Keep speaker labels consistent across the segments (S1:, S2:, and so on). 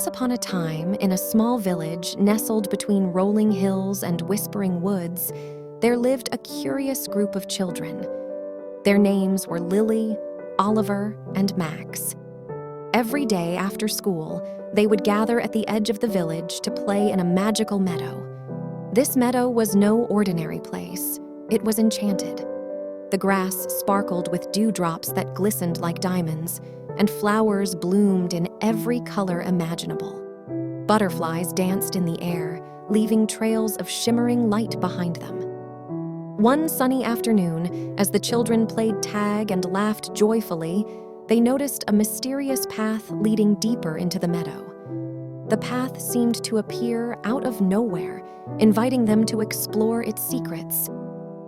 S1: Once upon a time, in a small village nestled between rolling hills and whispering woods, there lived a curious group of children. Their names were Lily, Oliver, and Max. Every day after school, they would gather at the edge of the village to play in a magical meadow. This meadow was no ordinary place. It was enchanted. The grass sparkled with dewdrops that glistened like diamonds, and flowers bloomed in every color imaginable. Butterflies danced in the air, leaving trails of shimmering light behind them. One sunny afternoon, as the children played tag and laughed joyfully, they noticed a mysterious path leading deeper into the meadow. The path seemed to appear out of nowhere, inviting them to explore its secrets.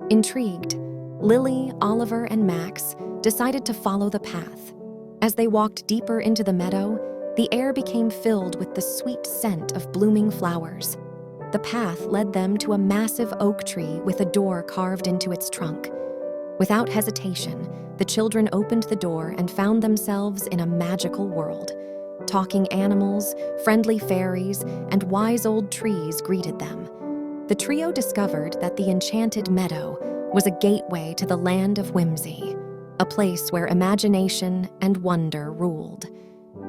S1: Intrigued, Lily, Oliver, and Max decided to follow the path. As they walked deeper into the meadow, the air became filled with the sweet scent of blooming flowers. The path led them to a massive oak tree with a door carved into its trunk. Without hesitation, the children opened the door and found themselves in a magical world. Talking animals, friendly fairies, and wise old trees greeted them. The trio discovered that the Enchanted Meadow was a gateway to the land of whimsy, a place where imagination and wonder ruled.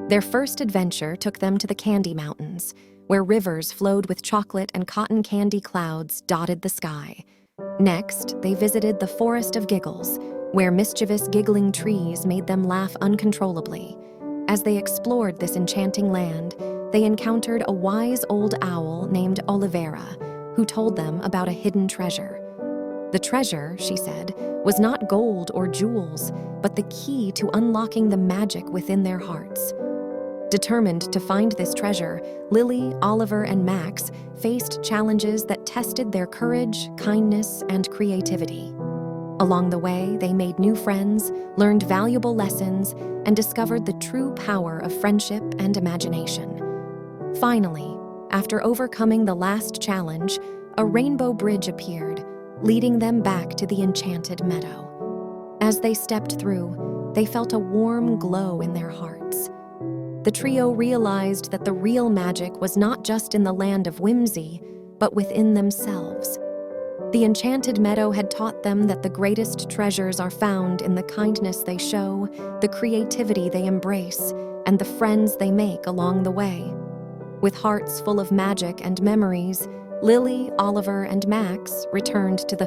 S1: Their first adventure took them to the Candy Mountains, where rivers flowed with chocolate and cotton candy clouds dotted the sky. Next, they visited the Forest of Giggles, where mischievous giggling trees made them laugh uncontrollably. As they explored this enchanting land, they encountered a wise old owl named Olivera, who told them about a hidden treasure. The treasure, she said, was not gold or jewels, but the key to unlocking the magic within their hearts. Determined to find this treasure, Lily, Oliver, and Max faced challenges that tested their courage, kindness, and creativity. Along the way, they made new friends, learned valuable lessons, and discovered the true power of friendship and imagination. Finally, after overcoming the last challenge, a rainbow bridge appeared, leading them back to the Enchanted Meadow. As they stepped through, they felt a warm glow in their hearts. The trio realized that the real magic was not just in the land of whimsy, but within themselves. The Enchanted Meadow had taught them that the greatest treasures are found in the kindness they show, the creativity they embrace, and the friends they make along the way. With hearts full of magic and memories, Lily, Oliver, and Max returned to the